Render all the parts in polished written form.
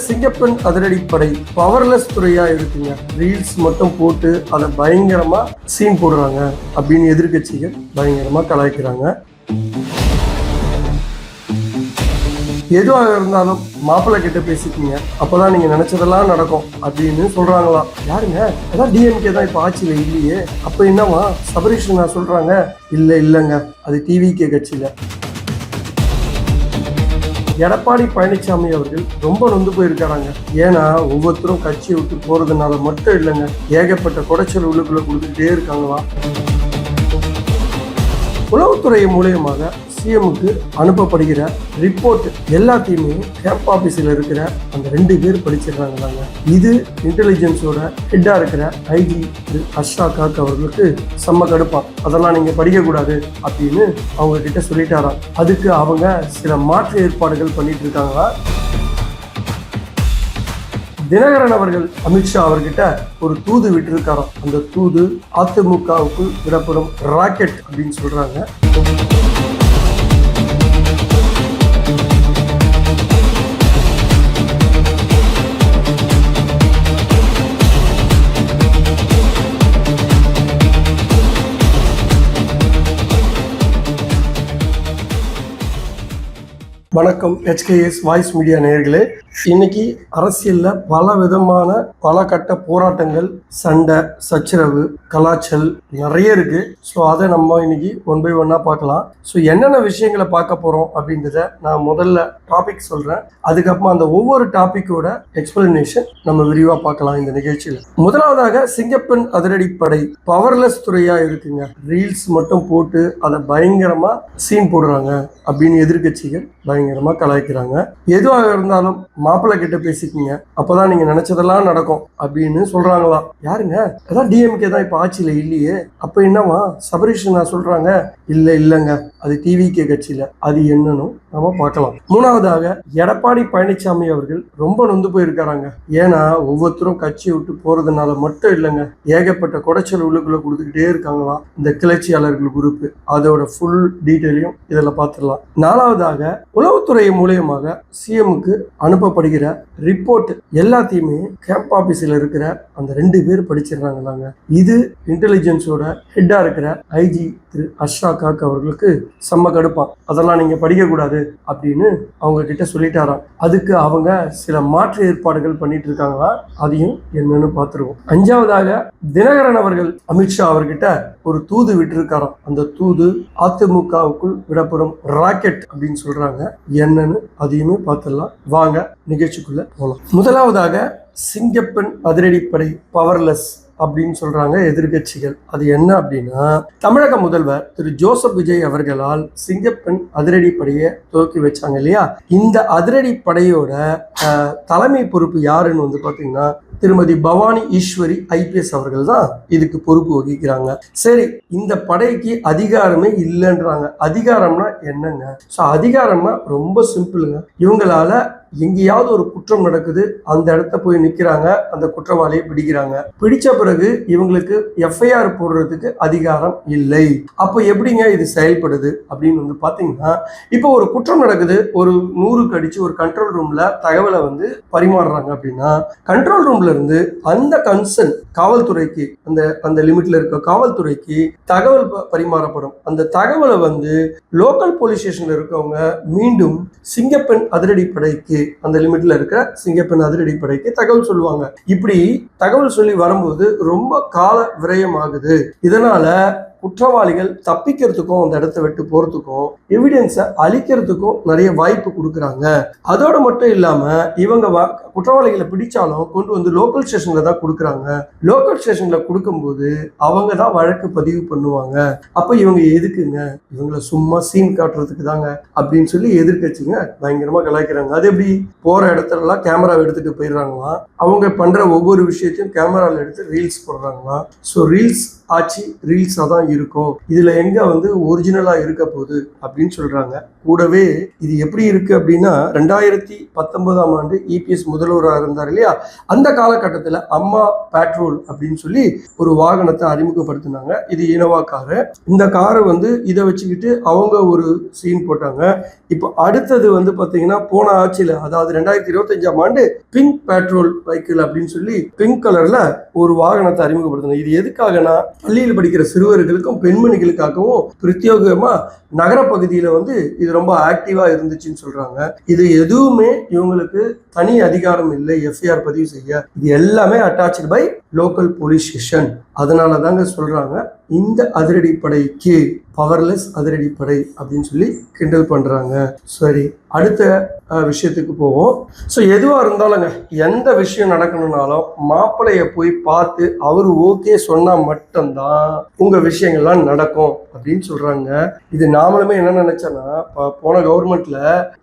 சிங்கப்பெண் அதிரடிப்படை powerless துறையா இருக்குங்க. Reels மட்டும் போட்டு அதை பயங்கரமா சீன் போடுறாங்க அப்படின்னு எதிர்கட்சிகள் பயங்கரமா கலாய்க்கிறாங்க. எதுவாக இருந்தாலும் மாப்பிள்ளை கிட்ட பேசிக்கிங்க, அப்பதான் நீங்க நினைச்சதெல்லாம் நடக்கும் அப்படின்னு சொல்றாங்களாம். யாருங்க? அதான் டிஎம்கே தான் இப்ப ஆட்சியில இல்லையே. அப்ப என்னவா சபரீஷனா சொல்றாங்க? இல்லைங்க, அது டிவிகே கட்சியில. எடப்பாடி பழனிசாமி அவர்கள் ரொம்ப நொந்து போயிருக்காங்க. ஏன்னா ஒவ்வொருத்தரும் கட்சியை விட்டு போறதுனால மட்டும் இல்லைங்க, ஏகப்பட்ட குடைச்சல் உள்ளுக்குள்ள கொடுத்துக்கிட்டே இருக்காங்களாம். உளவுத்துறை மூலியமாக சிஎம்க்கு அனுப்பப்படுகிற ரிப்போர்ட் எல்லாத்தையுமே கேம்ப் ஆபீஸில் இருக்கிற அந்த 2 பேர் படிச்சிடுறாங்களாங்க. இது இன்டெலிஜென்ஸோட ஹெட்டா இருக்கிற ஐஜி அஷ்ராகாக் அவர்களுக்கு செம்ம கடுப்பான். அதெல்லாம் நீங்க படிக்க கூடாது அப்படின்னு அவங்க கிட்ட சொல்லிட்டாராம். அதுக்கு அவங்க சில மாற்று ஏற்பாடுகள் பண்ணிட்டு இருக்காங்களா. தினகரன் அவர்கள் அமித்ஷா அவர்கிட்ட ஒரு தூது விட்டுருக்காராம். அந்த தூது அதிமுகவுக்கு விடப்படும் ராக்கெட் அப்படின்னு சொல்றாங்க. வணக்கம் HKS வாய்ஸ் மீடியா நேயர்களே. இன்னைக்கு அரசியல்ல பல விதமான பல கட்ட போராட்டங்கள், சண்டை, சச்சரவு, கலாச்சல் நிறைய இருக்கு. ஸோ அதை நம்ம இன்னைக்கு 1 by 1 பார்க்கலாம். ஸோ என்னென்ன விஷயங்களை பார்க்க போறோம் அப்படின்றத நான் முதல்ல டாபிக் சொல்றேன். அதுக்கப்புறமா அந்த ஒவ்வொரு டாபிக்கோட எக்ஸ்பிளனேஷன் நம்ம விரிவா பார்க்கலாம் இந்த நிகழ்ச்சியில. முதலாவதாக சிங்கப்பெண் அதிரடிப்படை பவர்லெஸ் துறையா இருக்குங்க. ரீல்ஸ் மட்டும் போட்டு அதை பயங்கரமா சீன் போடுறாங்க அப்படின்னு எதிர்கட்சிகள் பயங்கரமா கலாய்க்கிறாங்க. எதுவாக இருந்தாலும் மாப்பிள்ளை கிட்ட பேசிக்கிங்க, அப்பதான் நீங்க நினைச்சதெல்லாம் நடக்கும் அப்படின்னு சொல்றாங்களாம். யாருங்க? அதான் டிஎம்கே தான் இப்ப ஆட்சியில இல்லையே. அப்ப என்னவா சபரீஷனா சொல்றாங்க? இல்லைங்க, அது டிவிகே கட்சியில. அது என்னன்னு நம்ம பார்க்கலாம். மூணாவதாக எடப்பாடி பழனிசாமி அவர்கள் ரொம்ப நொந்து போயிருக்காங்க. ஏன்னா ஒவ்வொருத்தரும் கட்சியை விட்டு போறதுனால மட்டும் இல்லைங்க, ஏகப்பட்ட குடைச்சல் உள்ளுக்குள்ள கொடுத்துக்கிட்டே இருக்காங்களாம் இந்த கிளர்ச்சியாளர்கள் குரூப். அதோட ஃபுல் டீட்டெயிலையும் இதில் பார்த்துடலாம். நாலாவதாக உளவுத்துறை மூலியமாக சிஎம்க்கு அனுப்பப்படுகிற ரிப்போர்ட் எல்லாத்தையுமே கேம்ப் ஆபீஸில் இருக்கிற அந்த 2 பேர் படிச்சிடுறாங்களாங்க. இது இன்டெலிஜென்ஸோட ஹெட்டா இருக்கிற ஐஜி அஷ்ராகாக் அவர்களுக்கு செம்ம கடுப்பான். அதெல்லாம் நீங்க படிக்க கூடாது அப்படின்னு அவங்க கிட்ட சொல்லிட்டாராம். அதுக்கு அவங்க சில மாற்று ஏற்பாடுகள் பண்ணிட்டு இருக்காங்களா. அதையும் என்னன்னு பார்த்துருவோம். 5வதாக தினகரன் அவர்கள் அமித்ஷா அவர்கிட்ட ஒரு தூது விட்டுருக்காராம். அந்த தூது அதிமுகவுக்குள் விடப்படும் ராக்கெட் அப்படின்னு சொல்றாங்க. என்னன்னு அதையுமே பார்த்துடலாம். வாங்க நிகழ்ச்சிக்குள்ள போகலாம். முதலாவதாக சிங்கப்பெண் அதிரடிப்படை பவர்லெஸ் அப்படின்னு சொல்றாங்க எதிர்கட்சிகள். அது என்ன அப்படின்னா, தமிழக முதல்வர் திரு ஜோசப் விஜய் அவர்களால் சிங்கப்பெண் அதிரடிப்படையை துவக்கி வச்சாங்க இல்லையா. இந்த அதிரடிப்படையோட தலைமை பொறுப்பு யாருன்னு வந்து பாத்தீங்கன்னா திருமதி பவானி ஈஸ்வரி IPS அவர்கள் தான் இதுக்கு பொறுப்பு வகிக்கிறாங்க. சரி, இந்த படைக்கு அதிகாரமே இல்லைன்றாங்க. அதிகாரம்னா என்னங்க? ஸோ அதிகாரம்னா ரொம்ப சிம்பிளுங்க. இவங்களால எங்கேயாவது ஒரு குற்றம் நடக்குது, அந்த இடத்த போய் நிக்கிறாங்க, அந்த குற்றவாளியை பிடிக்கிறாங்க. பிடிச்ச பிறகு இவங்களுக்கு FIR போடுறதுக்கு அதிகாரம் இல்லை. அப்போ எப்படிங்க இது செயல்படுது அப்படின்னு வந்து பாத்தீங்கன்னா, இப்போ ஒரு குற்றம் நடக்குது, ஒரு 100 அடிச்சு ஒரு கண்ட்ரோல் ரூம்ல தகவலை வந்து பரிமாறுறாங்க அப்படின்னா, கண்ட்ரோல் ரூம்ல இருந்து அந்த கன்சர்ன் காவல்துறைக்கு, அந்த லிமிட்ல இருக்க காவல்துறைக்கு தகவல் பரிமாறப்படும். அந்த தகவலை வந்து லோக்கல் போலீஸ் ஸ்டேஷன்ல இருக்கவங்க மீண்டும் சிங்கப்பெண் அதிரடிப்படைக்கு, அந்த லிமிட்ல இருக்கிற சிங்கப்பெண் அதிரடிப்படைக்கு தகவல் சொல்லுவாங்க. இப்படி தகவல் சொல்லி வரும்போது ரொம்ப கால விரயம் ஆகுது. இதனால குற்றவாளிகள் தப்பிக்கிறதுக்கும், அந்த இடத்த விட்டு போறதுக்கும், எவிடன்ஸை அழிக்கிறதுக்கும் நிறைய வாய்ப்பு கொடுக்குறாங்க. அதோட மட்டும் இல்லாம இவங்க குற்றவாளிகளை பிடிச்சாலும் கொண்டு வந்து லோக்கல் ஸ்டேஷன்ல தான் கொடுக்குறாங்க. லோக்கல் ஸ்டேஷன்ல கொடுக்கும்போது அவங்க தான் வழக்கு பதிவு பண்ணுவாங்க. அப்ப இவங்க எதுக்குங்க? இவங்களை சும்மா சீன் காட்டுறதுக்கு தாங்க அப்படின்னு சொல்லி எதிர்கட்சிங்க பயங்கரமா கலாய்க்கிறாங்க. அது எப்படி? போற இடத்துல கேமரா எடுத்துட்டு போயிடுறாங்களாம். அவங்க பண்ற ஒவ்வொரு விஷயத்தையும் கேமரால எடுத்து ரீல்ஸ் போடுறாங்களாம். ஸோ ரீல்ஸ் ஆச்சு ரீல்ஸா தான் இருக்கும், இதுல எங்க வந்து ஒரிஜினலா இருக்க போகுது அப்படின்னு சொல்றாங்க. கூடவே இது எப்படி இருக்கு அப்படின்னா 2019ஆம் ஆண்டு இபிஎஸ் முதல்வராக இருந்தார் இல்லையா, அந்த காலகட்டத்தில் அம்மா பேட்ரோல் அப்படின்னு சொல்லி ஒரு வாகனத்தை அறிமுகப்படுத்தினாங்க. இது இனோவா காரு. இந்த காரை வந்து இதை வச்சுக்கிட்டு அவங்க ஒரு சீன் போட்டாங்க. இப்போ அடுத்தது வந்து பார்த்தீங்கன்னா போன ஆட்சியில், அதாவது 2025ஆம் ஆண்டு பிங்க் பேட்ரோல் வெஹிக்கிள் அப்படின்னு சொல்லி பிங்க் கலர்ல ஒரு வாகனத்தை அறிமுகப்படுத்தினாங்க. இது எதுக்காகனா பள்ளியில் படிக்கிற சிறுவர்களுக்கும் பெண்மணிகளுக்காகவும் பிரத்யேகமா நகர பகுதியில வந்து இது ரொம்ப ஆக்டிவா இருந்துச்சுன்னு சொல்றாங்க. இது எதுவுமே இவங்களுக்கு தனி அதிகாரம் இல்லை எஃப்ஐஆர் பதிவு செய்ய, இது எல்லாமே attached by local police station. அதனால தாங்க சொல்றாங்க இந்த அதிரடிப்படைக்கு பவர்லெஸ் அதிரடிப்படை அப்படின்னு சொல்லி கிண்டல் பண்றாங்க. சரி, அடுத்த விஷயத்துக்கு போவோம். ஸோ எதுவாக இருந்தாலுங்க, எந்த விஷயம் நடக்கணும்னாலும் மாப்பிள்ளைய போய் பார்த்து அவர் ஓகே சொன்னால் மட்டும்தான் உங்கள் விஷயங்கள்லாம் நடக்கும் அப்படின்னு சொல்கிறாங்க. இது நாமளுமே என்ன நினைச்சோன்னா, போன கவர்மெண்ட்ல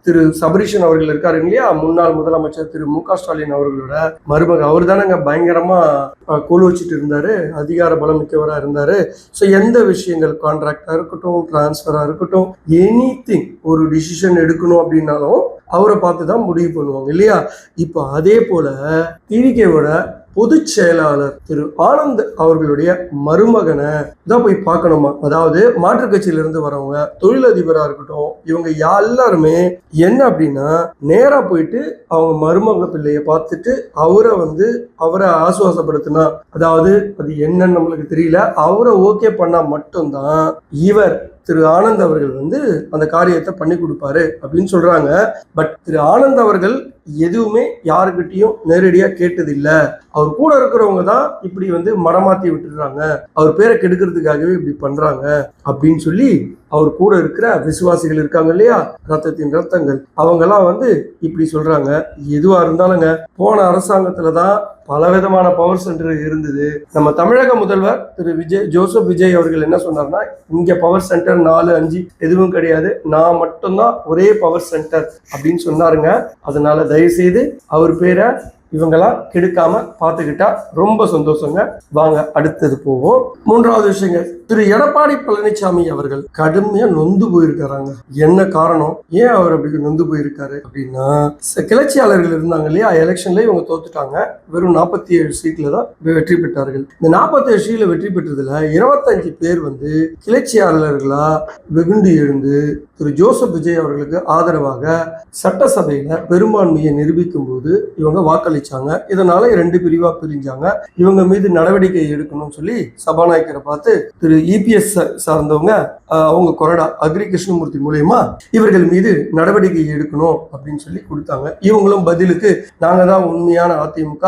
திரு சபரீஷன் அவர்கள் இருக்காரு இல்லையா, முன்னாள் முதலமைச்சர் திரு மு க ஸ்டாலின் அவர்களோட மருமக, அவர் தானேங்க பயங்கரமாக கோல் வச்சுட்டு இருந்தாரு, அதிகார பலம் மிக்கவராக இருந்தாரு. ஸோ எந்த விஷயங்கள் கான்ட்ராக்டாக இருக்கட்டும், டிரான்ஸ்ஃபராக இருக்கட்டும், எனிதிங் ஒரு டிசிஷன் எடுக்கணும் அப்படின்னாலும் அவரை பார்த்து தான் முடிவு பண்ணுவாங்க இல்லையா. இப்போ அதே போல டிவிகேவோட பொதுச் செயலாளர் திரு ஆனந்த் அவர்களுடைய மருமகனை தான் போய் பார்க்கணுமா. அதாவது மாற்றுக் கட்சியிலிருந்து வரவங்க, தொழிலதிபராக இருக்கட்டும், இவங்க எல்லாருமே என்ன அப்படின்னா நேரா போயிட்டு அவங்க மருமக பிள்ளைய பார்த்துட்டு அவரை ஆசுவாசப்படுத்தினா, அதாவது அது என்னன்னு நம்மளுக்கு தெரியல, அவரை ஓகே பண்ணா மட்டும்தான் இவர் திரு ஆனந்த் அவர்கள் வந்து அந்த காரியத்தை பண்ணி கொடுப்பாரு அப்படின்னு சொல்றாங்க. பட் திரு ஆனந்த் அவர்கள் எதுவுமே யாருக்கிட்டையும் நேரடியா கேட்டதில்லை. அவர் கூட இருக்கிறவங்க தான் இப்படி வந்து மடமாத்தி விட்டுடுறாங்க, அவர் பேரை கெடுக்கிறதுக்காகவே இப்படி பண்றாங்க அப்படின்னு சொல்லி அவர் கூட இருக்கிற விசுவாசிகள் இருக்காங்க இல்லையா, ரத்தத்தின் ரத்தங்கள், அவங்கெல்லாம் வந்து இப்படி சொல்றாங்க. எதுவா இருந்தாலுங்க, போன அரசாங்கத்துல தான் பலவிதமான பவர் சென்டர் இருந்தது. நம்ம தமிழக முதல்வர் திரு ஜோசப் விஜய் அவர்கள் என்ன சொன்னார்னா, இங்க பவர் சென்டர் 4, 5 எதுவும் கிடையாது, நான் மட்டும்தான் ஒரே பவர் சென்டர் அப்படின்னு சொன்னாருங்க. அதனால தயவு செய்து அவர் பேரை இவங்கெல்லாம் கெடுக்காம பார்த்துக்கிட்டா ரொம்ப சந்தோஷங்க. வாங்க அடுத்தது போவோம். மூன்றாவது விஷயங்க, திரு எடப்பாடி பழனிசாமி அவர்கள் கடுமையா நொந்து போயிருக்காங்க. என்ன காரணம், ஏன் அவர் அப்படி நொந்து போயிருக்காரு அப்படின்னா, கிளர்ச்சியாளர்கள் இருந்தாங்க இல்லையா, எலெக்ஷன்ல இவங்க தோத்துட்டாங்க. வெறும் 47 சீட்ல தான் வெற்றி பெற்றார்கள். இந்த 47 சீட்ல வெற்றி பெற்றதுல 25 பேர் வந்து கிளர்ச்சியாளர்களா வெகுண்டு எழுந்து திரு ஜோசப் விஜய் அவர்களுக்கு ஆதரவாக சட்டசபையில பெரும்பான்மையை நிரூபிக்கும் போது இவங்க வாக்களிச்சாங்க. இதனால 2 பிரிவா பிரிஞ்சாங்க. இவங்க மீது நடவடிக்கை எடுக்கணும்னு சொல்லி சபாநாயகரை பார்த்து திரு இபிஎஸ் சார்ந்தவங்க அவங்க கொறடா அக்ரி கிருஷ்ணமூர்த்தி மூலயமா இவர்கள் மீது நடவடிக்கை எடுக்கணும் அப்படின்னு சொல்லி கொடுத்தாங்க. இவங்களும் பதிலுக்கு நாங்க தான் உண்மையான அதிமுக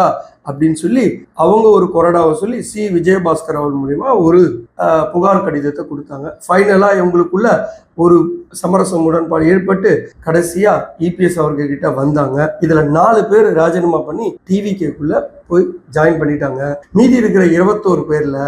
அப்படின்னு சொல்லி அவங்க ஒரு கொறடாவை சொல்லி சி விஜயபாஸ்கர் அவர்கள் மூலியமா ஒரு புகார் கடிதத்தை கொடுத்தாங்க. ஃபைனலா இவங்களுக்குள்ள ஒரு சமரசம் உடன்பாடு ஏற்பட்டு கடைசியா இபிஎஸ் அவர்கிட்ட வந்தாங்க. இதுல 4 பேர் ராஜினாமா பண்ணி டிவிகேக்குள்ள போய் ஜாயின் பண்ணிட்டாங்க. மீதி இருக்கிற 21 பேர்ல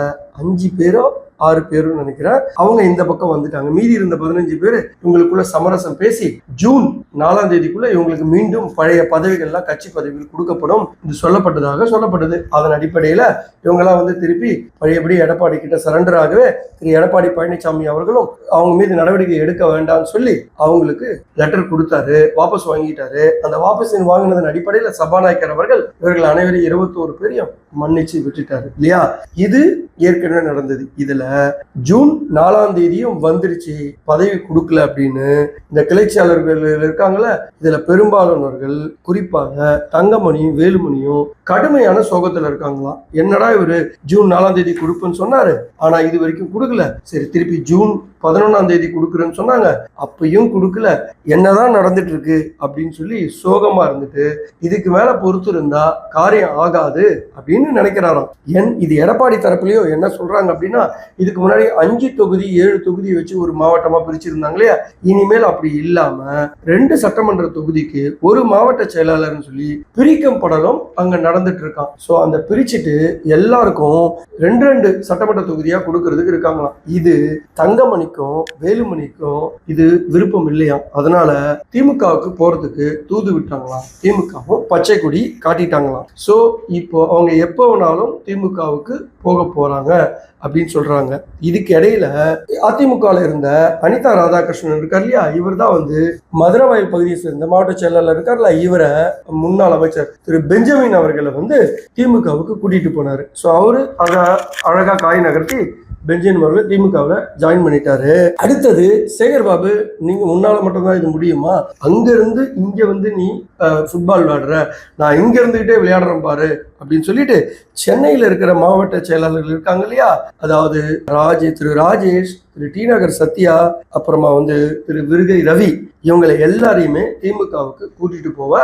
5 பேரோ 6 பேரும் நினைக்கிறேன் அவங்க இந்த பக்கம் வந்துட்டாங்க. மீதி இருந்த 15 பேர் இவங்களுக்குள்ள சமரசம் பேசி ஜூன் 4ஆம் தேதிக்குள்ள இவங்களுக்கு மீண்டும் பழைய பதவிகள்லாம் கட்சி பதவிகள் கொடுக்கப்படும் இது சொல்லப்பட்டது. அதன் அடிப்படையில இவங்கெல்லாம் வந்து திருப்பி பழையபடி எடப்பாடி கிட்ட சரண்டர் ஆகவே திரு எடப்பாடி பழனிசாமி அவர்களும் அவங்க மீது நடவடிக்கை எடுக்க வேண்டாம்னு சொல்லி அவங்களுக்கு லெட்டர் கொடுத்தாரு, வாபஸ் வாங்கிட்டாரு. அந்த வாபஸ் வாங்கினதன் அடிப்படையில சபாநாயகர் அவர்கள் இவர்கள் அனைவரும் 21 பேரையும் மன்னிச்சு விட்டுட்டாரு இல்லையா. இது ஏற்கனவே நடந்தது. இதுல ஜூன் 4ஆம் தேதியும் வந்துருச்சு, பதவி கொடுக்கல அப்படின்னு இந்த கிளர்ச்சியாளர்கள் இருக்காங்கள, இதுல பெரும்பாலானவர்கள் குறிப்பாக தங்கமணியும் வேலுமணியும் கடுமையான சோகத்துல இருக்காங்களாம். என்னடா இவரு ஜூன் 4ஆம் தேதி கொடுப்பேன்னு சொன்னாரு, ஆனா இது வரைக்கும் கொடுக்கல. சரி, திருப்பி ஜூன் 11ஆம் தேதி கொடுக்குறேன்னு சொன்னாங்க, அப்பயும் கொடுக்கல. என்னதான் நடந்துட்டு இருக்கு அப்படின்னு சொல்லி சோகமா இருந்துட்டு இதுக்கு மேல பொறுத்து இருந்தா காரியம் ஆகாது அப்படின்னு நினைக்கிறாராம். இது எடப்பாடி தரப்புலயோ என்ன சொல்றாங்க அப்படின்னா, இதுக்கு முன்னாடி 5 தொகுதி 7 தொகுதி வச்சு ஒரு மாவட்டமா பிரிச்சிருந்தாங்க இல்லையா, இனிமேல் அப்படி இல்லாம 2 சட்டமன்ற தொகுதிக்கு ஒரு மாவட்ட செயலாளர்னு சொல்லி பிரிக்கும் படலும் அங்க நடந்துட்டு இருக்கான். சோ அந்த பிரிச்சுட்டு எல்லாருக்கும் 2 சட்டமன்ற தொகுதியா கொடுக்கறதுக்கு இருக்காங்களாம். இது தங்கமணி தங்கமணிக்கும் வேலுமணிக்கும் இது விருப்பம் இல்லையா, அதனால திமுகவுக்கு போறதுக்கு தூது விட்டாங்களாம். திமுகவும் பச்சை கொடி காட்டிட்டாங்களாம். ஸோ இப்போ அவங்க எப்போ வேணாலும் திமுகவுக்கு போக போறாங்க அப்படின்னு சொல்றாங்க. இதுக்கு இடையில அதிமுகவில் இருந்த அனிதா ராதாகிருஷ்ணன் இருக்கார் இல்லையா, இவர் தான் வந்து மதுரவாயல் பகுதியை சேர்ந்த மாவட்ட செயலாளர் இருக்கார்ல, இவரை முன்னாள் அமைச்சர் திரு பெஞ்சமின் அவர்களை வந்து திமுகவுக்கு கூட்டிட்டு போனாரு. ஸோ அவரு அதை அழகா காய் நகர்த்தி பெஞ்சமின் அவர்கள் திமுகவில் ஜாயின் பண்ணிட்டாரு. அடுத்தது சேகர் பாபு, நீங்க முன்னால மட்டும்தான் இது முடியுமா, அங்க இருந்து இங்க வந்து நீ ஃபுட்பால் விளையாடுற, நான் இங்க இருந்துகிட்டே விளையாடுறேன் பாரு அப்படின்னு சொல்லிட்டு சென்னையில இருக்கிற மாவட்ட செயலாளர்கள் இருக்காங்க இல்லையா, அதாவது திரு ராஜேஷ், திரு டி நகர் சத்யா, அப்புறமா வந்து திரு விருகை ரவி, இவங்களை எல்லாரையுமே திமுகவுக்கு கூட்டிட்டு போவ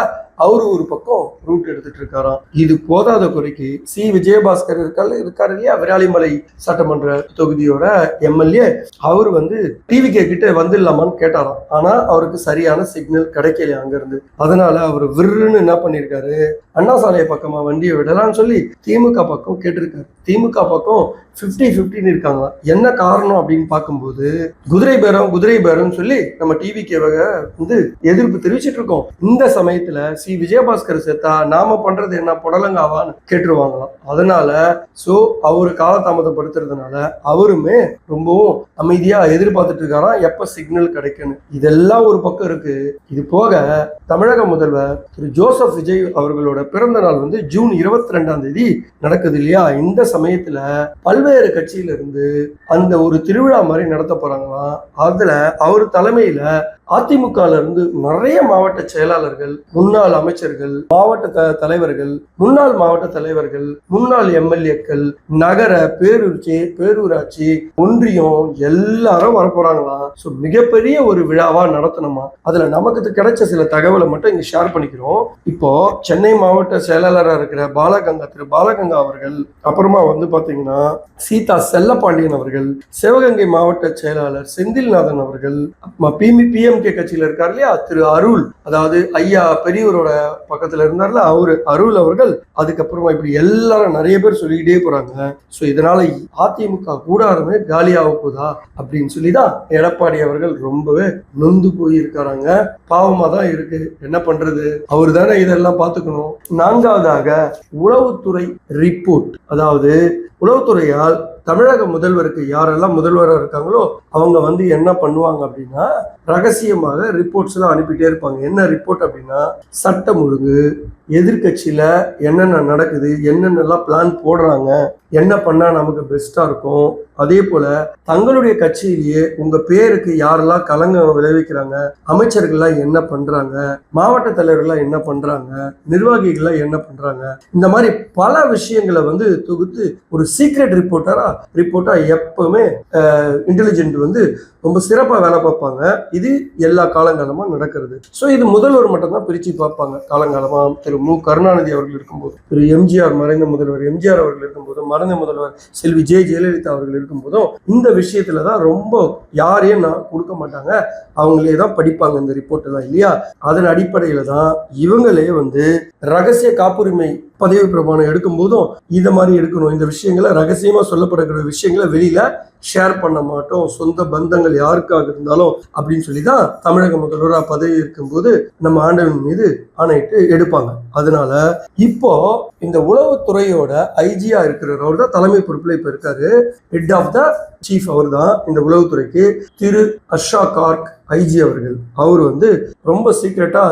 அவரு ஒரு பக்கம் ரூட் எடுத்துட்டு இருக்காராம். இது போதாத குறைக்கு சி விஜயபாஸ்கர் இருக்காரு இல்லையா, விராலிமலை சட்டமன்ற தொகுதியோட எம்எல்ஏ, அவர் வந்து டிவிகே கிட்ட வந்துடலாமான்னு கேட்டாராம். ஆனா அவருக்கு சரியான சிக்னல் கிடைக்கல அங்க இருந்து. அதனால அவர் விருன்னு என்ன பண்ணிருக்காரு, அண்ணா சாலை பக்கமா வண்டியை விடலாம்னு சொல்லி திமுக பக்கம் கேட்டிருக்காரு. திமுக பக்கம் 50-50 இருக்காங்க. என்ன காரணம் அப்படின்னு பார்க்கும்போது குதிரை பேரம் சொல்லி நம்ம டிவிக்கு வந்து எதிர்ப்பு தெரிவிச்சிட்டு இருக்கோம். இந்த சமயத்துல சி விஜயபாஸ்கர் சேர்த்தா நாம பண்றது என்ன புடலங்காவான்னு கேட்டுருவாங்களாம். அதனால சோ அவரு காலதாமதப்படுத்துறதுனால அவருமே ரொம்பவும் அமைதியா எதிர்பார்த்துட்டு இருக்காராம் எப்ப சிக்னல் கிடைக்குன்னு. இதெல்லாம் ஒரு பக்கம் இருக்கு. இது போக தமிழக முதல்வர் திரு ஜோசப் விஜய் அவர்களோட பிறந்த நாள் வந்து ஜூன் 22 நடக்குது இல்லையா. இந்த சமயத்துல பல்வேறு கட்சியில இருந்து அந்த ஒரு திருவிழா மாதிரி நடத்த போறாங்களாம். அதுல அவர் தலைமையில அதிமுக இருந்து நிறைய மாவட்ட செயலாளர்கள், முன்னாள் அமைச்சர்கள், மாவட்ட தலைவர்கள், முன்னாள் மாவட்ட தலைவர்கள், முன்னாள் எம்எல்ஏக்கள், நகர பேரூராட்சி ஒன்றியம் எல்லாரும் வரப்போறாங்களாம். ஸோ மிகப்பெரிய ஒரு விழாவா நடத்தணுமா. அதுல நமக்கு கிடைச்ச சில தகவலை மட்டும் இங்க ஷேர் பண்ணிக்கிறோம். இப்போ சென்னை மாவட்ட செயலாளராக இருக்கிற திரு பாலகங்கா அவர்கள், அப்புறமா வந்து பாத்தீங்கன்னா சீதா செல்லப்பாண்டியன் அவர்கள், சிவகங்கை மாவட்ட செயலாளர் செந்தில்நாதன் அவர்கள், பிஎம்கே கட்சியில இருக்காரு இல்லையா திரு அருள், அதாவது ஐயா பெரியவரோட பக்கத்துல இருந்தார்ல அவரு அருள் அவர்கள், அதுக்கப்புறமா இப்படி எல்லாரும் நிறைய பேர் சொல்லிக்கிட்டே போறாங்க. ஸோ இதனால அதிமுக கூடாரமே காலியாக போதா அப்படின்னு சொல்லிதான் எடப்பாடி அவர்கள் ரொம்பவே நொந்து போயிருக்காங்க. பாவமா தான் இருக்கு, என்ன பண்றது, அவரு தானே இதெல்லாம் பார்த்துக்கணும். நான்காவதாக உளவுத்துறை ரிப்போர்ட், அதாவது உளவுத்துறையால் தமிழக முதல்வருக்கு யாரெல்லாம் முதல்வராக இருக்காங்களோ அவங்க வந்து என்ன பண்ணுவாங்க அப்படின்னா ரகசியமாக ரிப்போர்ட்ஸ் எல்லாம் அனுப்பிட்டே இருப்பாங்க. என்ன ரிப்போர்ட் அப்படின்னா சட்டம் ஒழுங்கு, எதிர்கட்சியில என்னென்ன நடக்குது, என்னென்னலாம் பிளான் போடுறாங்க, என்ன பண்ணா நமக்கு பெஸ்டா இருக்கும், அதே போல தங்களுடைய கட்சியிலேயே உங்க பேருக்கு யாரெல்லாம் கலங்கம் விளைவிக்கிறாங்க, அமைச்சர்கள்லாம் என்ன பண்றாங்க, மாவட்ட தலைவர்கள்லாம் என்ன பண்றாங்க, நிர்வாகிகள்லாம் என்ன பண்றாங்க, இந்த மாதிரி பல விஷயங்களை வந்து தொகுத்து ஒரு சீக்ரெட் ரிப்போர்ட்டா எப்பவுமே இன்டெலிஜென்ட் வந்து ரொம்ப சிறப்பா வேலை பார்ப்பாங்க. இது எல்லா காலங்காலமா நடக்கிறது. ஸோ இது முதல்வர் மட்டும்தான் பிரிச்சு பார்ப்பாங்க. காலங்காலமா திரு மு கருணாநிதி அவர்கள் இருக்கும்போது, திரு எம்ஜிஆர் மறைந்த முதல்வர் எம்ஜிஆர் அவர்கள் இருக்கும்போதும், மறைந்த முதல்வர் செல்வி ஜெயலலிதா அவர்கள் இருக்கும்போதும் இந்த விஷயத்துலதான் ரொம்ப யாரையும் நான் கொடுக்க மாட்டாங்க, அவங்களே தான் படிப்பாங்க இந்த ரிப்போர்ட் எல்லாம் இல்லையா. அதன் அடிப்படையில தான் இவங்களே வந்து ரகசிய காப்புரிமை பதவி பிரமாணம் எடுக்கும் போதும் இதை மாதிரி எடுக்கணும், இந்த விஷயங்களை ரகசியமா சொல்லப்படுகிற விஷயங்களை வெளியில ஷேர் பண்ண மாட்டோம், சொந்த பந்தங்கள் யாருக்காக இருந்தாலும் அப்படின்னு சொல்லிதான் தமிழக முதல்வராக பதவி இருக்கும்போது நம்ம ஆண்டவன் மீது ஆணையிட்டு எடுப்பாங்க. அதனால இப்போ இந்த உளவுத்துறையோட ஐஜியா இருக்கிறவர் தான் தலைமை பொறுப்புல இப்ப இருக்காரு. ஹெட் ஆஃப் த சீஃப் அவர் தான் இந்த உளவுத்துறைக்கு திரு ஹர்ஷா கார்க் ஐஜி அவர்கள். அவர் வந்து ரொம்ப சீக்கிரட்டா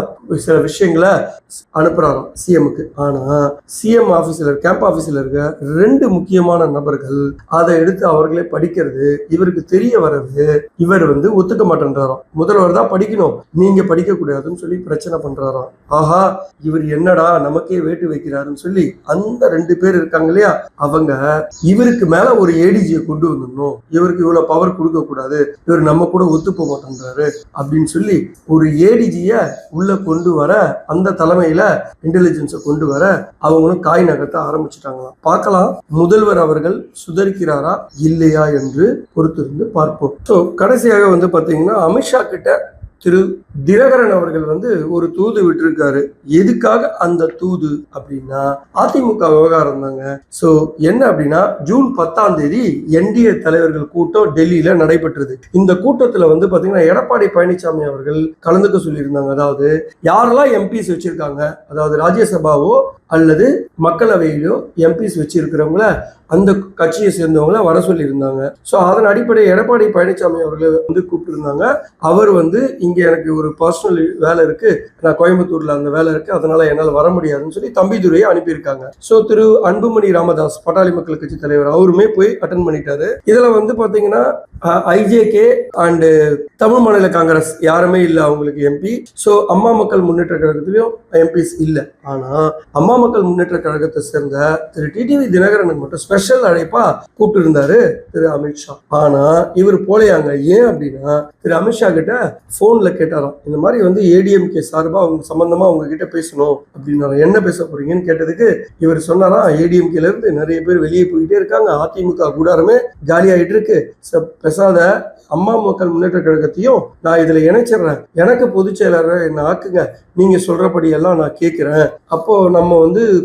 சில விஷயங்களை அனுப்புறாராம் சிஎம்க்கு. ஆனா சிஎம் ஆபீஸ்ல கேம்ப் ஆபீஸ்ல இருக்க 2 முக்கியமான நபர்கள் அதை எடுத்து அவர்களே படிக்கிறது, இவருக்கு தெரிய வர்றது, இவர் வந்து ஒத்துக்க மாட்டேன்றாராம். முதல்வர் தான் படிக்கணும், நீங்க படிக்க கூடாதுன்னு சொல்லி பிரச்சனை பண்றாராம். ஆஹா, இவர் என்னடா நமக்கே வேட்டு வைக்கிறாருன்னு சொல்லி அந்த 2 பேர் இருக்காங்க இல்லையா, அவங்க இவருக்கு மேல ஒரு ஏடிஜியை கொண்டு வந்துடணும், இவருக்கு இவ்வளவு பவர் கொடுக்க கூடாது, இவர் நம்ம கூட ஒத்து போக மாட்டேன்றாரு அப்படின்னு சொல்லி ஒரு ஏடிஜிய உள்ள கொண்டு வர, அந்த தலைமையில இன்டெலிஜென்ஸை கொண்டு வர அவங்களும் காய் நகர்த்த ஆரம்பிச்சுட்டாங்களாம். பார்க்கலாம் முதல்வர் அவர்கள் சுதரிக்கிறாரா இல்லையா என்று பொறுத்திருந்து பார்ப்போம். ஸோ கடைசியாக வந்து பாத்தீங்கன்னா அமித்ஷா கிட்ட திரு தினகரன் அவர்கள் ஒரு தூது விட்டிருக்காரு. எதுக்காக அந்த தூது அப்படின்னா அதிமுக விவகாரம் தாங்க. ஸோ என்ன அப்படின்னா ஜூன் 10ஆம் தேதி என்டிஏ தலைவர்கள் கூட்டம் டெல்லியில நடைபெற்றது. இந்த கூட்டத்துல பாத்தீங்கன்னா எடப்பாடி பழனிசாமி அவர்கள் கலந்துக்க சொல்லியிருந்தாங்க. அதாவது யாரெல்லாம் எம்பிஸ் வச்சிருக்காங்க, அதாவது ராஜ்யசபாவோ அல்லது மக்களவையிலோ எம்பிஸ் வச்சிருக்கிறவங்கள அந்த கட்சியை சேர்ந்தவங்கள வர சொல்லியிருந்தாங்க. ஸோ அதன் அடிப்படை எடப்பாடி பழனிசாமி அவர்களை கூப்பிட்டு இருந்தாங்க. அவர் இங்க எனக்கு ஒரு பர்சனல் வேலை இருக்கு, நான் கோயம்புத்தூர்ல அந்த வேலை இருக்கு, அதனால என்னால் வர முடியாதுன்னு சொல்லி தம்பிதுரையை அனுப்பியிருக்காங்க. ஸோ திரு அன்புமணி ராமதாஸ் பாட்டாளி மக்கள் கட்சி தலைவர் அவருமே போய் அட்டன் பண்ணிட்டாரு. இதுல பாத்தீங்கன்னா ஐஜேகே அண்ட் தமிழ் மாநில காங்கிரஸ் யாருமே இல்லை அவங்களுக்கு எம்பி. ஸோ அம்மா மக்கள் முன்னேற்ற கழகத்திலையும் எம்பிஸ் இல்லை. ஆனா அம்மா மக்கள் முன்னேற்ற கழகத்தை சேர்ந்த திரு டிடிவி தினகரனுக்கு மட்டும் ஸ்பெஷல் அழைப்பா கூப்பிட்டு இருந்தாரு திரு அமித்ஷா. ஆனா இவர் போலையாங்க. ஏன் அப்படின்னா திரு அமித்ஷா கிட்ட போன்ல கேட்டாராம், இந்த மாதிரி ஏடிஎம்கே சார்பா அவங்க சம்பந்தமா அவங்க கிட்ட பேசணும் அப்படின்னு. என்ன பேச போறீங்கன்னு கேட்டதுக்கு இவர் சொன்னாராம், ஏடிஎம்கேல இருந்து நிறைய பேர் வெளியே போயிட்டே இருக்காங்க, அதிமுக கூடாரமே காலி ஆயிட்டு இருக்கு, பேசாத அம்மா மக்கள் முன்னேற்ற கழகத்தையும் நான் இதுல இணைச்சிடுறேன், எனக்கு பொதுச் செயலாளர் என்ன ஆக்குங்க, நீங்க சொல்றபடி எல்லாம் நான் கேட்கிறேன், அப்போ நம்ம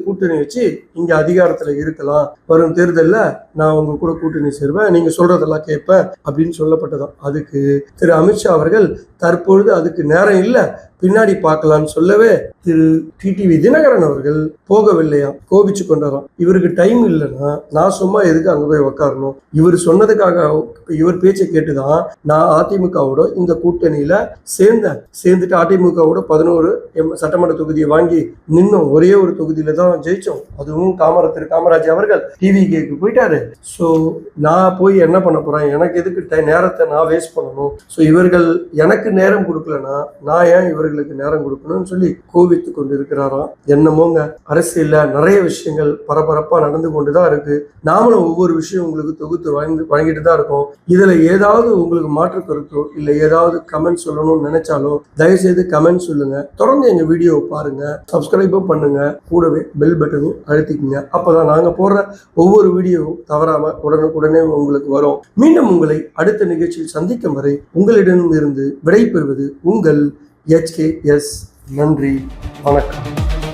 கூட்டணி வச்சு இங்க அதிகாரத்துல இருக்கலாம், வரும் தேர்தல்ல நான் உங்க கூட கூட்டணி சேருவேன், நீங்க சொல்றதெல்லாம் கேட்பேன் அப்படின்னு சொல்லப்பட்டதான். அதுக்கு திரு அமித்ஷா அவர்கள் தற்பொழுது அதுக்கு நேரம் இல்லை, பின்னாடி பார்க்கலான்னு சொல்லவே திரு டிடிவி தினகரன் அவர்கள் போகவில்லையா, கோபிச்சு கொண்டாராம். இவருக்கு டைம் இல்லைன்னா நான் சும்மா எதுக்கு அங்க போய் உக்காரணும், இவர் சொன்னதுக்காக இவர் பேச்சை கேட்டுதான் நான் அதிமுகவோட இந்த கூட்டணியில சேர்ந்துட்டு அதிமுகவோட 11 சட்டமன்ற தொகுதியை வாங்கி நின்னோம். ஒரே ஒரு தொகுதியில தான் ஜெயிச்சோம், அதுவும் திரு காமராஜ் அவர்கள் டிவிகேக்கு போயிட்டாரு. ஸோ நான் போய் என்ன பண்ண போறேன், எனக்கு எதுக்கு நேரத்தை நான் வேஸ்ட் பண்ணணும், ஸோ இவர்கள் எனக்கு நேரம் கொடுக்கலன்னா நான் ஏன் இவர்களுக்கு நேரம் கொடுக்கணும்னு சொல்லி கோபித்து கொண்டு இருக்கிறாராம். என்னமோங்க, அரசியல்ல நிறைய விஷயங்கள் பரபரப்பா நடந்து கொண்டுதான் இருக்கு. நாமளும் ஒவ்வொரு விஷயம் உங்களுக்கு தொகுத்து வழங்கிட்டு தான் இருக்கோம். இதுல ஏதாவது உங்களுக்கு மாற்று கருத்தோ இல்ல ஏதாவது கமெண்ட் சொல்லணும்னு நினைச்சாலோ தயவுசெய்து கமெண்ட் சொல்லுங்க. தொடர்ந்து எங்க வீடியோவை பாருங்க, சப்ஸ்கிரைபும் பண்ணுங்க, கூடவே பெல் பட்டனும் அழுத்திக்குங்க. அப்பதான் நாங்க போடுற ஒவ்வொரு வீடியோவும் தவறாம உடனுக்குடனே உங்களுக்கு வரும். மீண்டும் உங்களை அடுத்த நிகழ்ச்சியில் சந்திக்கும் வரை உங்களிடம் இருந்து விடை பெறுவது உங்கள் HKS. நன்றி, வணக்கம்.